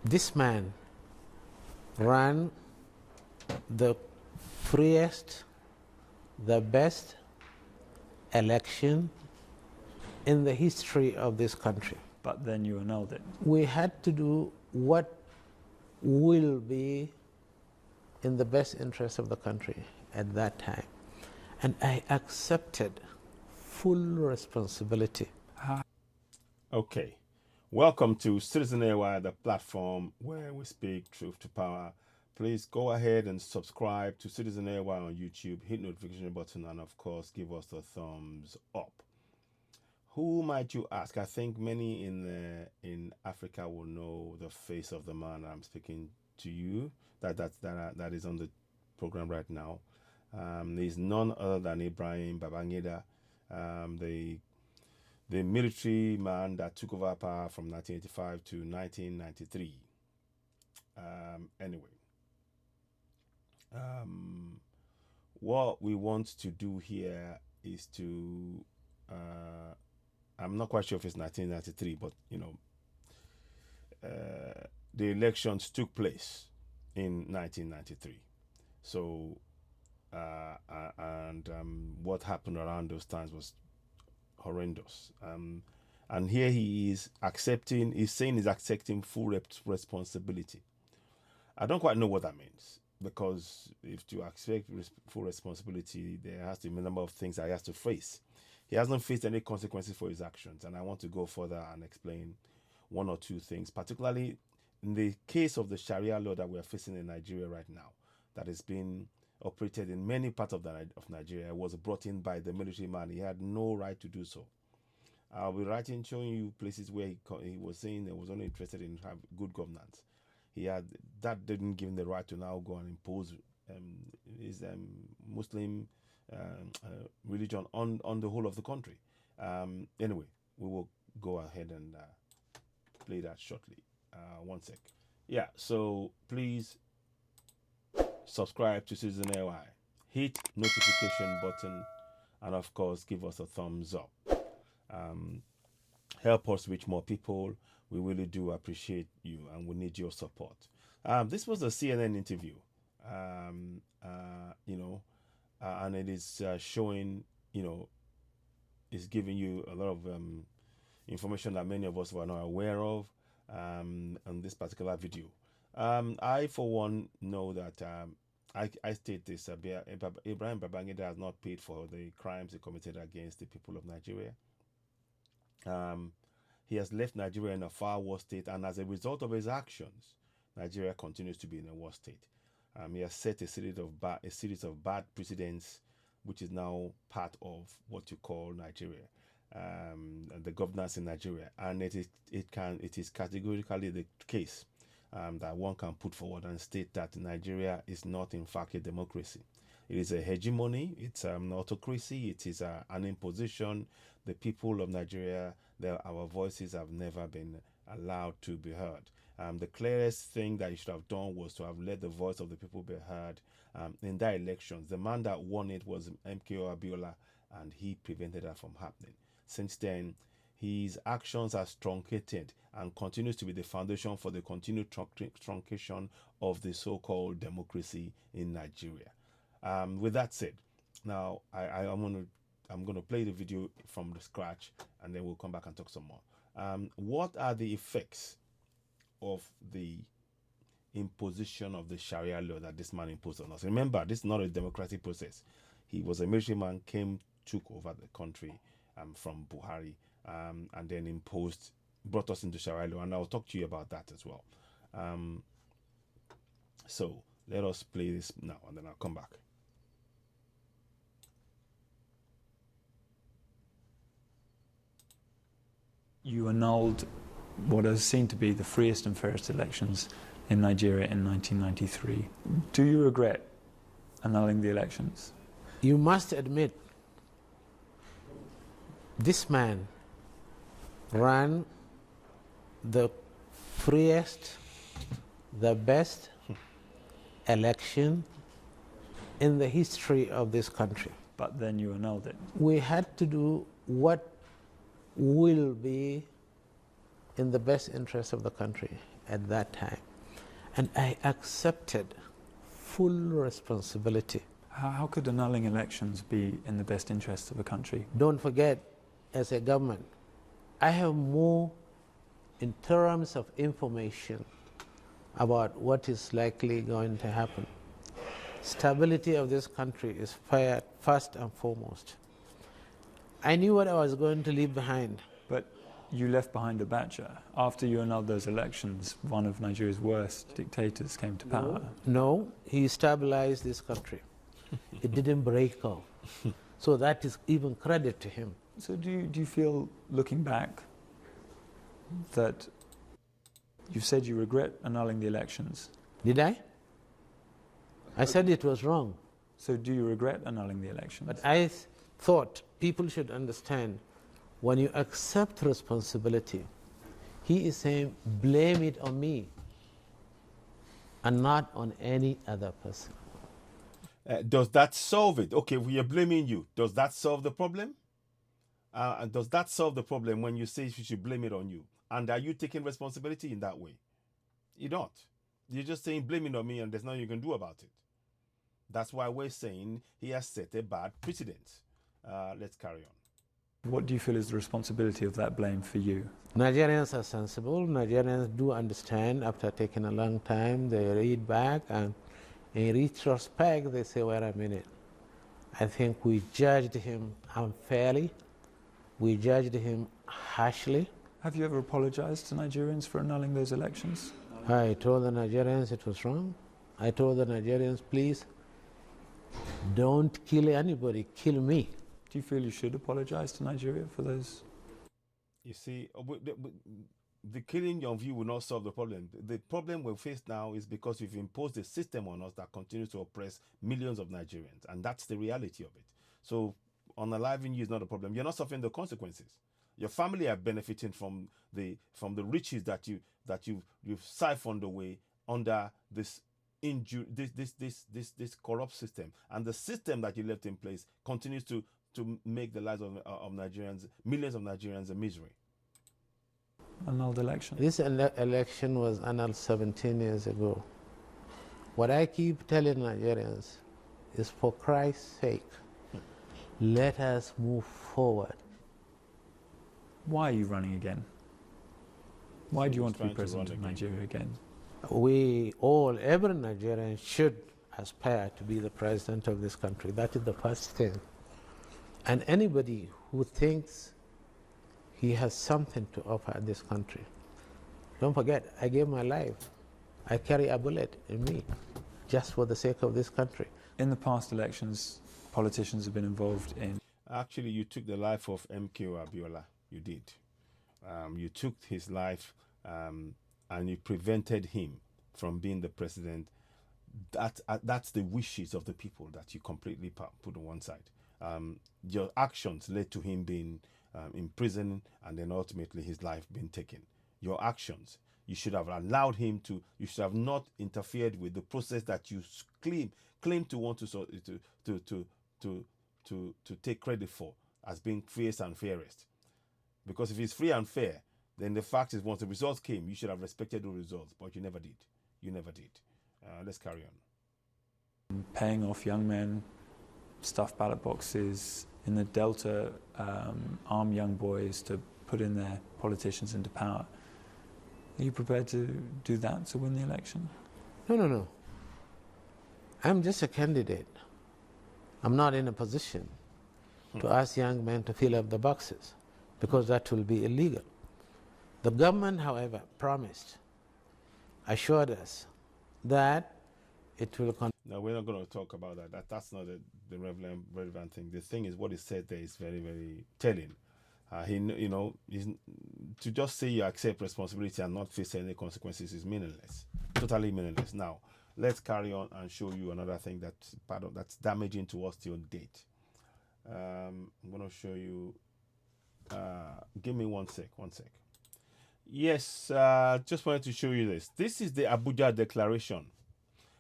This man ran the freest, the best election in the history of this country. But then you annulled it. We had to do what will be in the best interest of the country at that time. And I accepted full responsibility. Okay. Welcome to CitizenAY, the platform where we speak truth to power. Please go ahead and subscribe to CitizenAY on YouTube, hit notification button, and of course, give us a thumbs up. Who might you ask? I think many in Africa will know the face of the man I'm speaking to you. That is on the program right now. He's none other than Ibrahim Babangida, the military man that took over power from 1985 to 1993. Anyway, what we want to do here is to, I'm not quite sure if it's 1993, but the elections took place in 1993. So, what happened around those times was horrendous. And here he is saying he's accepting full responsibility. I don't quite know what that means, because if to accept full responsibility, there has to be a number of things that he has to face. He hasn't faced any consequences for his actions, and I want to go further and explain one or two things, particularly in the case of the Sharia law that we are facing in Nigeria right now, that is being operated in many parts of Nigeria, was brought in by the military man. He had no right to do so. I'll be showing you places where he was saying he was only interested in good governance. That didn't give him the right to now go and impose his Muslim religion on the whole of the country. Anyway, we will go ahead and play that shortly. One sec. Yeah, so please subscribe to CitizenAY, hit notification button, and of course give us a thumbs up. Help us reach more people. We really do appreciate you, and we need your support. This was a CNN interview, and it is showing, it's giving you a lot of information that many of us were not aware of on this particular video. I, for one, know that I state this: Ibrahim Babangida has not paid for the crimes he committed against the people of Nigeria. He has left Nigeria in a far worse state, and as a result of his actions, Nigeria continues to be in a worse state. He has set a series of bad precedents, which is now part of what you call Nigeria, and the governance in Nigeria. And it is categorically the case that one can put forward and state that Nigeria is not, in fact, a democracy. It is a hegemony. It's an autocracy. It is an imposition. The people of Nigeria, our voices have never been allowed to be heard. The clearest thing that you should have done was to have let the voice of the people be heard in that elections. The man that won it was MKO Abiola, and he prevented that from happening. Since then, his actions are truncated and continues to be the foundation for the continued truncation of the so-called democracy in Nigeria. With that said, now I'm going to play the video from the scratch, and then we'll come back and talk some more. What are the effects of the imposition of the Sharia law that this man imposed on us? Remember, this is not a democratic process. He was a military man, took over the country from Buhari, and then brought us into Sharia law, and I'll talk to you about that as well. So let us play this now, and then I'll come back. You annulled what is seen to be the freest and fairest elections in Nigeria in 1993. Do you regret annulling the elections? You must admit, this man ran the freest, the best election in the history of this country. But then you annulled it. We had to do what will be in the best interest of the country at that time. And I accepted full responsibility. How could annulling elections be in the best interests of a country? Don't forget, as a government, I have more in terms of information about what is likely going to happen. Stability of this country is first and foremost. I knew what I was going to leave behind. But you left behind a batcher. After you annulled those elections, one of Nigeria's worst dictators came to power. No, he stabilized this country. It didn't break off. So that is even credit to him. So do you feel, looking back, that you said you regret annulling the elections? Did I? I said it was wrong. So do you regret annulling the elections? But I thought people should understand, when you accept responsibility, he is saying, blame it on me and not on any other person. Does that solve it? Okay, we are blaming you. Does that solve the problem? And does that solve the problem when you say you should blame it on you? And are you taking responsibility in that way? You don't. You're just saying blame it on me and there's nothing you can do about it. That's why we're saying he has set a bad precedent. Let's carry on. What do you feel is the responsibility of that blame for you? Nigerians are sensible. Nigerians do understand. After taking a long time, they read back, and in retrospect, they say, wait a minute. I think we judged him unfairly. We judged him harshly. Have you ever apologized to Nigerians for annulling those elections? I told the Nigerians it was wrong. I told the Nigerians, please, don't kill anybody, kill me. Do you feel you should apologize to Nigeria for those? You see, the killing of you will not solve the problem. The problem we face now is because we've imposed a system on us that continues to oppress millions of Nigerians, and that's the reality of it. So unaliving you is not a problem. You're not suffering the consequences. Your family are benefiting from the riches that you've siphoned away under this corrupt system, and the system that you left in place continues to make the lives of Nigerians, millions of Nigerians, a misery. Annulled election. This election was annulled 17 years ago. What I keep telling Nigerians is, for Christ's sake, let us move forward. Why are you running again? Why do you want to be president of Nigeria again? Every Nigerian should aspire to be the president of this country. That is the first thing. And anybody who thinks he has something to offer this country, don't forget, I gave my life. I carry a bullet in me just for the sake of this country. In the past elections, politicians have been involved in... Actually, you took the life of MK Abiola. You did. You took his life and you prevented him from being the president. That's the wishes of the people that you completely put on one side. Your actions led to him being imprisoned and then ultimately his life being taken. Your actions, you should have allowed him to, you should have not interfered with the process that you claim to want to take credit for as being freest and fairest. Because if it's free and fair, then the fact is, once the results came, you should have respected the results, but you never did. You never did. Let's carry on. Paying off young men, stuff ballot boxes in the Delta, arm young boys to put in their politicians into power. Are you prepared to do that to win the election? No. I'm just a candidate. I'm not in a position to ask young men to fill up the boxes, because that will be illegal. The government, however, assured us that it will continue. No, we're not going to talk about that. That's not the relevant thing. The thing is, what he said there is very, very telling. To just say you accept responsibility and not face any consequences is meaningless, totally meaningless. Now, let's carry on and show you another thing that's damaging to us till date. I'm going to show you. Give me one sec. Yes, just wanted to show you this. This is the Abuja Declaration.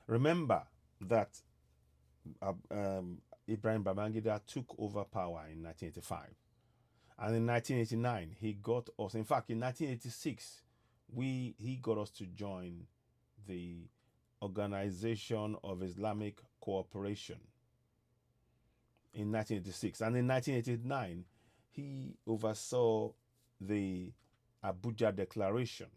Remember that Ibrahim Babangida took over power in 1985. And in 1989, he got us. In fact, in 1986, he got us to join the Organization of Islamic Cooperation in 1986. And in 1989, he oversaw the Abuja Declaration.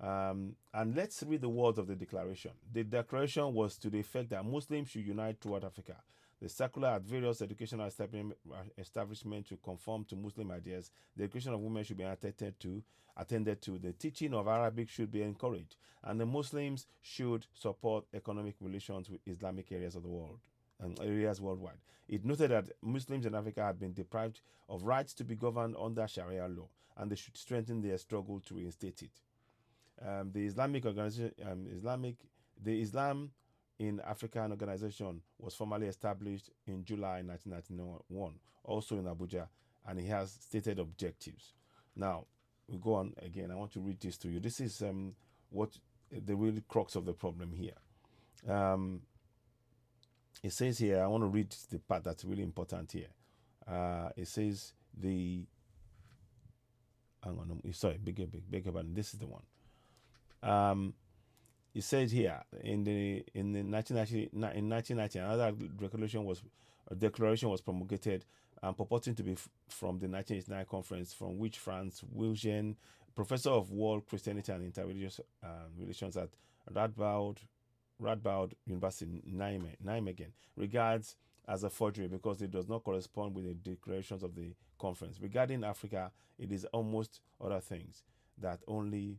And let's read the words of the declaration. The declaration was to the effect that Muslims should unite throughout Africa. The circular at various educational establishments to conform to Muslim ideas. The education of women should be attended to. The teaching of Arabic should be encouraged. And the Muslims should support economic relations with Islamic areas of the world and areas worldwide. It noted that Muslims in Africa had been deprived of rights to be governed under Sharia law, and they should strengthen their struggle to reinstate it. The Islamic organization, the Islam in African organization was formally established in July 1991, also in Abuja, and it has stated objectives. Now, we go on again. I want to read this to you. This is what the real crux of the problem here. It says here, I want to read the part that's really important here. It says hang on, sorry, big pardon. This is the one. It says here in 1990, another declaration was promulgated purporting to be from the 1989 conference, from which Franz Wilgen, professor of world Christianity and interreligious relations at Radboud University, Nijmegen, regards as a forgery because it does not correspond with the declarations of the conference. Regarding Africa, it is amongst other things that only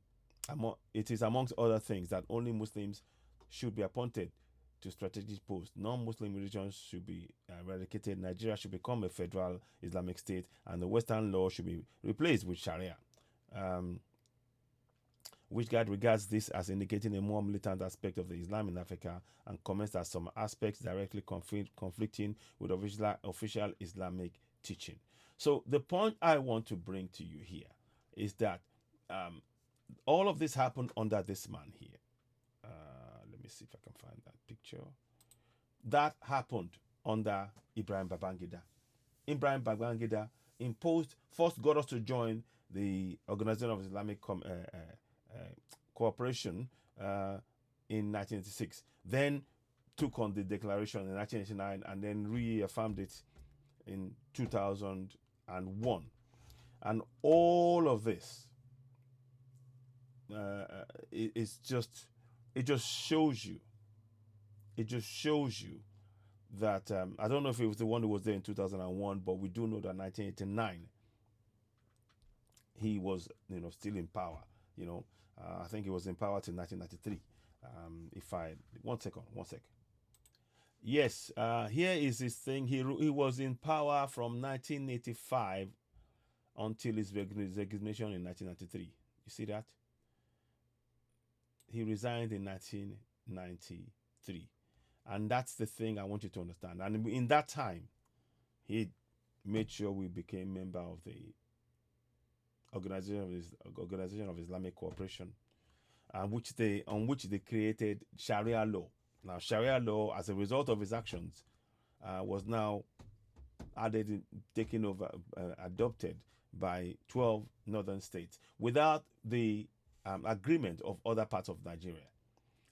Muslims should be appointed to strategic posts. Non-Muslim religions should be eradicated. Nigeria should become a federal Islamic state, and the Western law should be replaced with Sharia. Which guide regards this as indicating a more militant aspect of the Islam in Africa, and comments that some aspects directly conflicting with official Islamic teaching. So the point I want to bring to you here is that all of this happened under this man here. Let me see if I can find that picture. That happened under Ibrahim Babangida. Ibrahim Babangida first got us to join the Organization of Islamic Cooperation in 1986. Then took on the declaration in 1989 and then reaffirmed it in 2001. And all of this it just shows you that I don't know if it was the one who was there in 2001, but we do know that 1989 he was still in power. I think he was in power till 1993. One sec. Yes, here is his thing. He was in power from 1985 until his resignation in 1993. You see that? He resigned in 1993. And that's the thing I want you to understand. And in that time, he made sure we became member of the Organization of Islamic Cooperation, on which they created Sharia law. Now, Sharia law, as a result of his actions, was now taken over, adopted by 12 northern states without the agreement of other parts of Nigeria.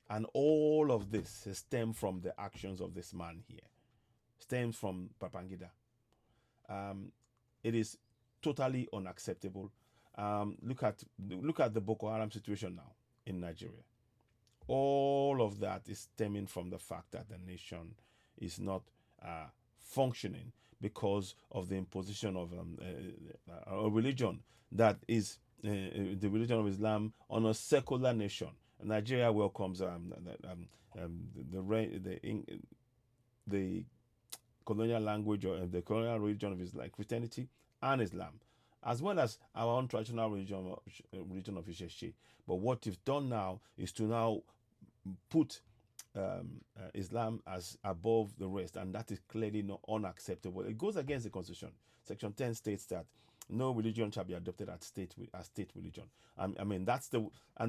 And all of this stems from the actions of this man here, stems from Babangida. It is totally unacceptable. Look at the Boko Haram situation now in Nigeria. All of that is stemming from the fact that the nation is not functioning because of the imposition of a religion that is the religion of Islam on a secular nation. Nigeria welcomes the colonial language or the colonial religion of Islam, Christianity and Islam, as well as our own traditional religion of Isheshe. But what you've done now is to now put Islam as above the rest, and that is clearly not unacceptable. It goes against the Constitution. Section 10 states that no religion shall be adopted as state religion. And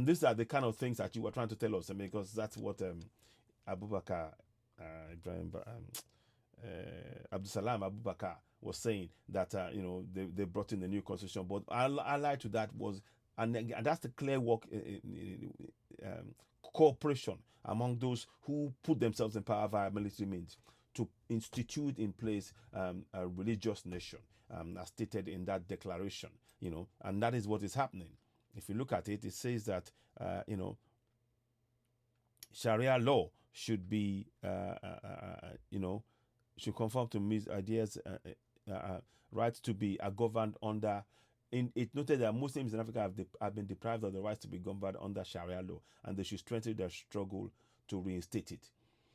these are the kind of things that you were trying to tell us, because that's what Ibrahim Abdusalam Abubakar was saying that they brought in the new constitution, but allied to that was, and that's the clear work cooperation among those who put themselves in power via military means to institute in place a religious nation, as stated in that declaration, and that is what is happening. If you look at it, it says that Sharia law should be should conform to ideas rights to be governed under. It noted that Muslims in Africa have been deprived of the rights to be governed under Sharia law, and they should strengthen their struggle to reinstate it.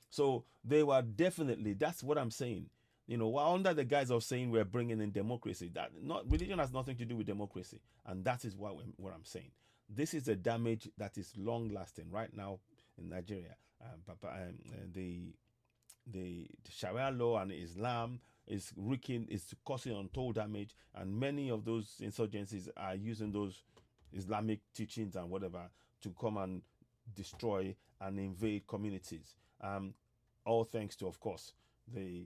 So they were definitely, that's what I'm saying. We're under the guise of saying we're bringing in democracy. That religion has nothing to do with democracy, and that is what I'm saying. This is a damage that is long lasting right now in Nigeria. The Sharia law and Islam is causing untold damage, and many of those insurgencies are using those Islamic teachings and whatever to come and destroy and invade communities. All thanks to, of course, the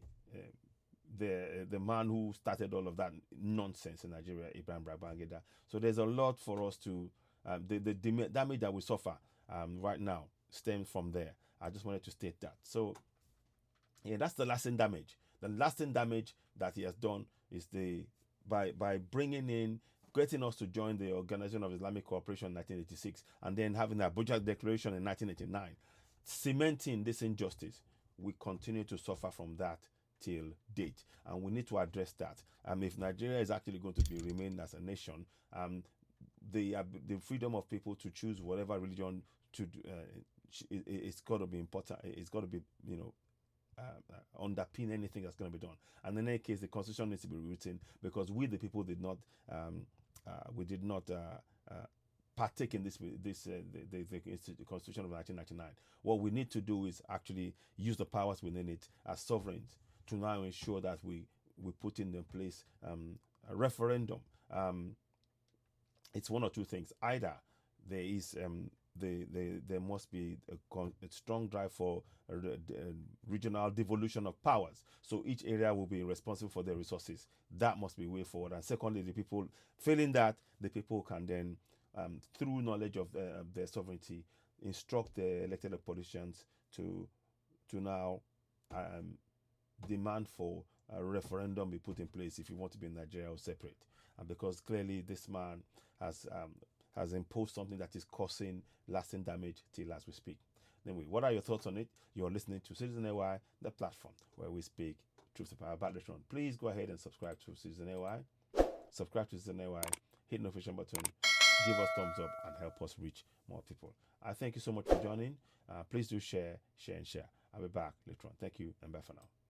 man who started all of that nonsense in Nigeria, Ibrahim Babangida. So there's a lot for us to the damage that we suffer right now stems from there. I just wanted to state that. So yeah, that's the lasting damage. The lasting damage that he has done is by bringing in, getting us to join the Organization of Islamic Cooperation in 1986, and then having the Abuja Declaration in 1989, cementing this injustice. We continue to suffer from that till date, and we need to address that. If Nigeria is actually going to remain as a nation, the freedom of people to choose whatever religion to it's got to be important. It's got to be underpin anything that's going to be done. And in any case, the constitution needs to be rewritten, because we the people did not partake in the constitution of 1999. What we need to do is actually use the powers within it as sovereigns to now ensure that we put in place a referendum. It's one or two things. Either there is there must be a strong drive for regional devolution of powers, so each area will be responsible for their resources. That must be way forward. And secondly, the people failing that, the people can then through knowledge of their sovereignty, instruct the elected politicians to now demand for a referendum be put in place if you want to be in Nigeria or separate. And because clearly this man has imposed something that is causing lasting damage till as we speak. Anyway, what are your thoughts on it? You're listening to CitizenAY, the platform where we speak truth to power about the throne. Please go ahead and subscribe to CitizenAY. Subscribe to CitizenAY, hit the notification button, give us thumbs up, and help us reach more people. I thank you so much for joining. Please do share. I'll be back later on. Thank you, and bye for now.